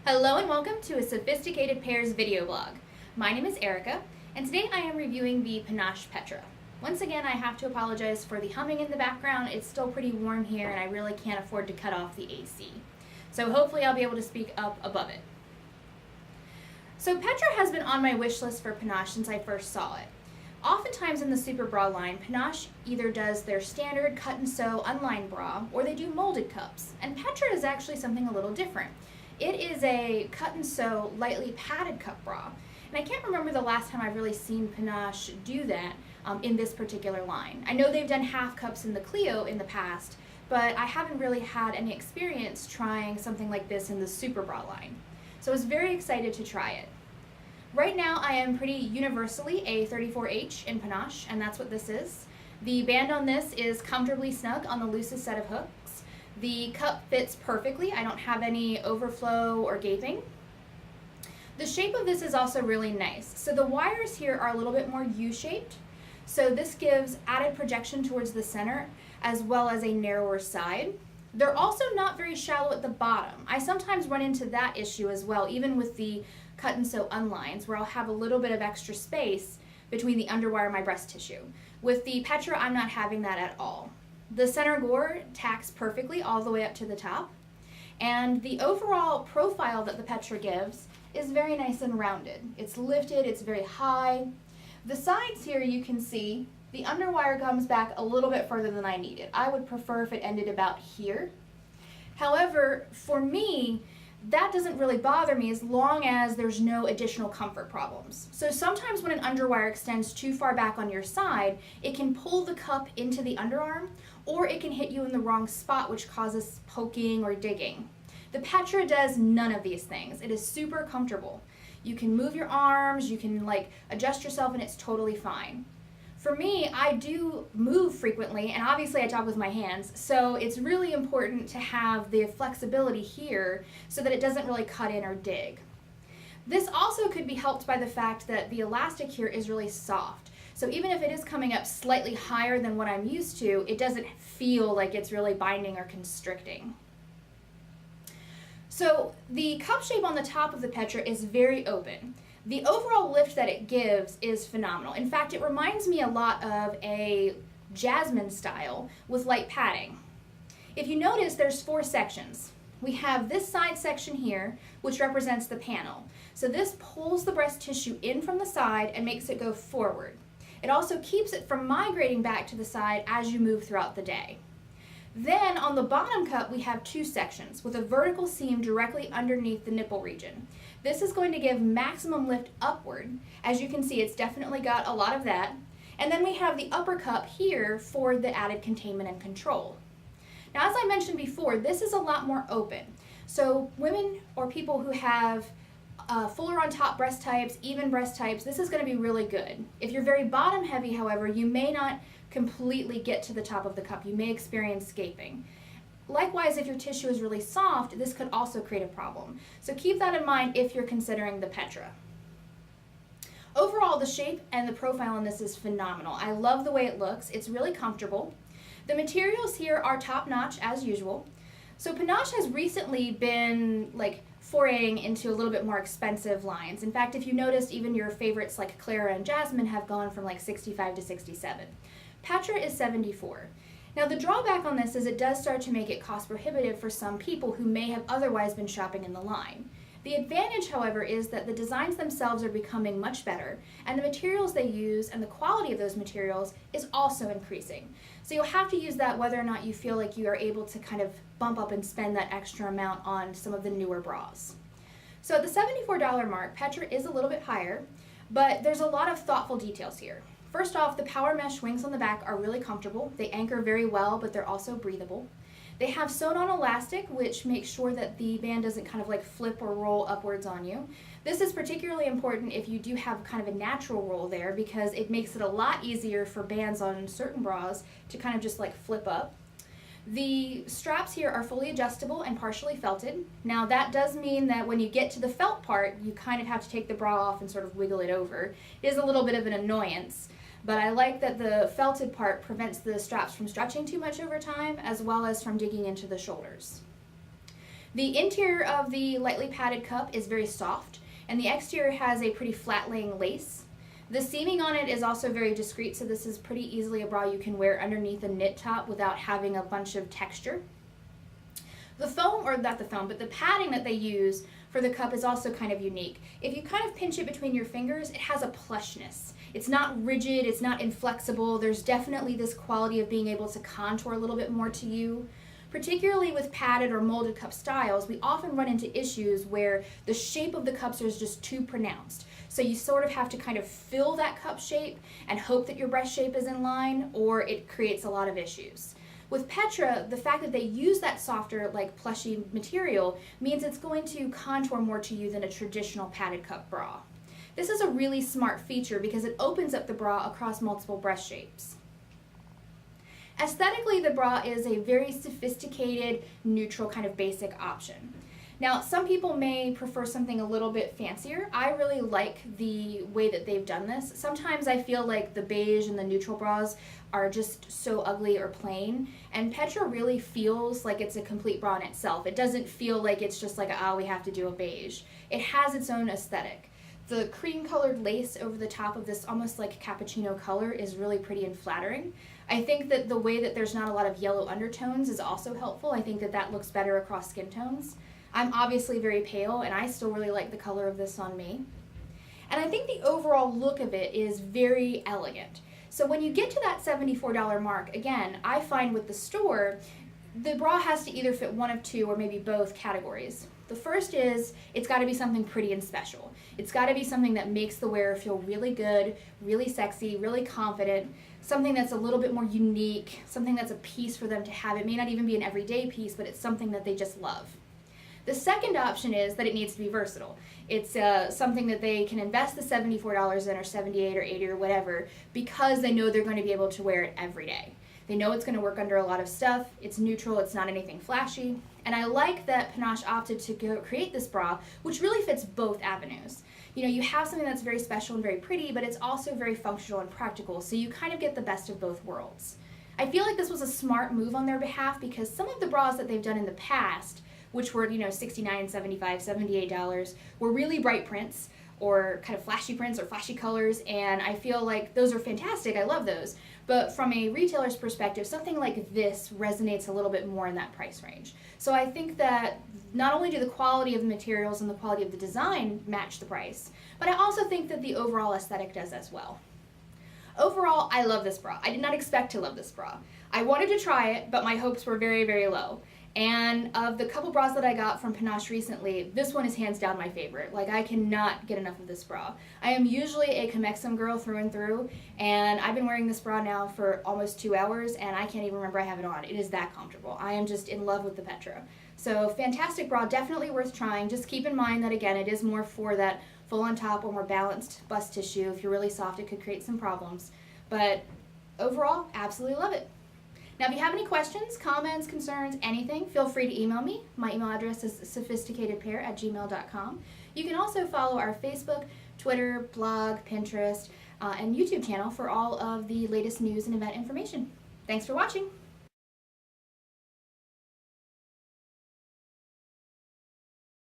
Hello and welcome to a Sophisticated Pairs video blog. My name is Erica, and today I am reviewing the Panache Petra. Once again, I have to apologize for the humming in the background. It's still pretty warm here and I really can't afford to cut off the AC. So hopefully I'll be able to speak up above it. So Petra has been on my wish list for Panache since I first saw it. Oftentimes in the super bra line, Panache either does their standard cut and sew unlined bra or they do molded cups, and Petra is actually something a little different. It is a cut and sew lightly padded cup bra, and I can't remember the last time I've really seen Panache do that in this particular line. I know they've done half cups in the Clio in the past, but I haven't really had any experience trying something like this in the super bra line. So I was very excited to try it. Right now I am pretty universally a 34H in Panache, and that's what this is. The band on this is comfortably snug on the loosest set of hooks. The cup fits perfectly. I don't have any overflow or gaping. The shape of this is also really nice. So the wires here are a little bit more U-shaped. So this gives added projection towards the center as well as a narrower side. They're also not very shallow at the bottom. I sometimes run into that issue as well, even with the cut and sew unlines, where I'll have a little bit of extra space between the underwire and my breast tissue. With the Petra, I'm not having that at all. The center gore tacks perfectly all the way up to the top, and the overall profile that the Petra gives is very nice and rounded. It's lifted, it's very high. The sides here you can see the underwire comes back a little bit further than I needed. I would prefer if it ended about here. However, for me, that doesn't really bother me as long as there's no additional comfort problems. So sometimes when an underwire extends too far back on your side, it can pull the cup into the underarm, or it can hit you in the wrong spot, which causes poking or digging. The Petra does none of these things. It is super comfortable. You can move your arms, you can adjust yourself, and it's totally fine. For me, I do move frequently, and obviously I talk with my hands, so it's really important to have the flexibility here so that it doesn't really cut in or dig. This also could be helped by the fact that the elastic here is really soft. So even if it is coming up slightly higher than what I'm used to, it doesn't feel like it's really binding or constricting. So the cup shape on the top of the Petra is very open. The overall lift that it gives is phenomenal. In fact, it reminds me a lot of a Jasmine style with light padding. If you notice, there's 4 sections. We have this side section here, which represents the panel. So this pulls the breast tissue in from the side and makes it go forward. It also keeps it from migrating back to the side as you move throughout the day. Then on the bottom cup, we have 2 sections with a vertical seam directly underneath the nipple region. This is going to give maximum lift upward. As you can see, it's definitely got a lot of that. And then we have the upper cup here for the added containment and control. Now, as I mentioned before, this is a lot more open. So women or people who have fuller on top breast types, even breast types, this is going to be really good. If you're very bottom heavy, however, you may not completely get to the top of the cup. You may experience gaping. Likewise, if your tissue is really soft, this could also create a problem. So keep that in mind if you're considering the Petra. Overall, the shape and the profile on this is phenomenal. I love the way it looks. It's really comfortable. The materials here are top-notch as usual. So Panache has recently been foraying into a little bit more expensive lines. In fact, if you noticed, even your favorites like Clara and Jasmine have gone from $65 to $67. Petra is $74. Now the drawback on this is it does start to make it cost prohibitive for some people who may have otherwise been shopping in the line. The advantage, however, is that the designs themselves are becoming much better, and the materials they use and the quality of those materials is also increasing. So you'll have to use that whether or not you feel like you are able to kind of bump up and spend that extra amount on some of the newer bras. So at the $74 mark, Petra is a little bit higher, but there's a lot of thoughtful details here. First off, the power mesh wings on the back are really comfortable. They anchor very well, but they're also breathable. They have sewn-on elastic, which makes sure that the band doesn't kind of flip or roll upwards on you. This is particularly important if you do have kind of a natural roll there, because it makes it a lot easier for bands on certain bras to kind of just flip up. The straps here are fully adjustable and partially felted. Now that does mean that when you get to the felt part, you kind of have to take the bra off and sort of wiggle it over. It is a little bit of an annoyance. But I like that the felted part prevents the straps from stretching too much over time, as well as from digging into the shoulders. The interior of the lightly padded cup is very soft, and the exterior has a pretty flat-laying lace. The seaming on it is also very discreet, so this is pretty easily a bra you can wear underneath a knit top without having a bunch of texture. The foam, or not the foam, but the padding that they use for the cup is also kind of unique. If you kind of pinch it between your fingers, it has a plushness. It's not rigid, it's not inflexible. There's definitely this quality of being able to contour a little bit more to you. Particularly with padded or molded cup styles, we often run into issues where the shape of the cups is just too pronounced. So you sort of have to kind of fill that cup shape and hope that your breast shape is in line, or it creates a lot of issues. With Petra, the fact that they use that softer, like plushy material means it's going to contour more to you than a traditional padded cup bra. This is a really smart feature because it opens up the bra across multiple breast shapes. Aesthetically, the bra is a very sophisticated, neutral kind of basic option. Now, some people may prefer something a little bit fancier. I really like the way that they've done this. Sometimes I feel like the beige and the neutral bras are just so ugly or plain, and Petra really feels like it's a complete bra in itself. It doesn't feel like it's just like, oh, we have to do a beige. It has its own aesthetic. The cream-colored lace over the top of this almost like cappuccino color is really pretty and flattering. I think that the way that there's not a lot of yellow undertones is also helpful. I think that that looks better across skin tones. I'm obviously very pale, and I still really like the color of this on me. And I think the overall look of it is very elegant. So when you get to that $74 mark, again, I find with the store, the bra has to either fit one of two or maybe both categories. The first is, it's got to be something pretty and special. It's got to be something that makes the wearer feel really good, really sexy, really confident, something that's a little bit more unique, something that's a piece for them to have. It may not even be an everyday piece, but it's something that they just love. The second option is that it needs to be versatile. It's something that they can invest the $74 in, or $78 or $80 or whatever, because they know they're going to be able to wear it every day. They know it's going to work under a lot of stuff. It's neutral, it's not anything flashy. And I like that Panache opted to create this bra, which really fits both avenues. You know, you have something that's very special and very pretty, but it's also very functional and practical, so you kind of get the best of both worlds. I feel like this was a smart move on their behalf, because some of the bras that they've done in the past, which were, you know, $69, $75, $78, were really bright prints, or kind of flashy prints or flashy colors, and I feel like those are fantastic. I love those. But from a retailer's perspective, something like this resonates a little bit more in that price range. So I think that not only do the quality of the materials and the quality of the design match the price, but I also think that the overall aesthetic does as well. Overall, I love this bra. I did not expect to love this bra. I wanted to try it, but my hopes were very, very low. And of the couple bras that I got from Panache recently, this one is hands down my favorite. Like, I cannot get enough of this bra. I am usually a Comexum girl through and through, and I've been wearing this bra now for almost 2 hours, and I can't even remember I have it on. It is that comfortable. I am just in love with the Petra. So, fantastic bra, definitely worth trying. Just keep in mind that, again, it is more for that full on top or more balanced bust tissue. If you're really soft, it could create some problems. But overall, absolutely love it. Now, if you have any questions, comments, concerns, anything, feel free to email me. My email address is sophisticatedpair@gmail.com. You can also follow our Facebook, Twitter, blog, Pinterest, and YouTube channel for all of the latest news and event information. Thanks for watching.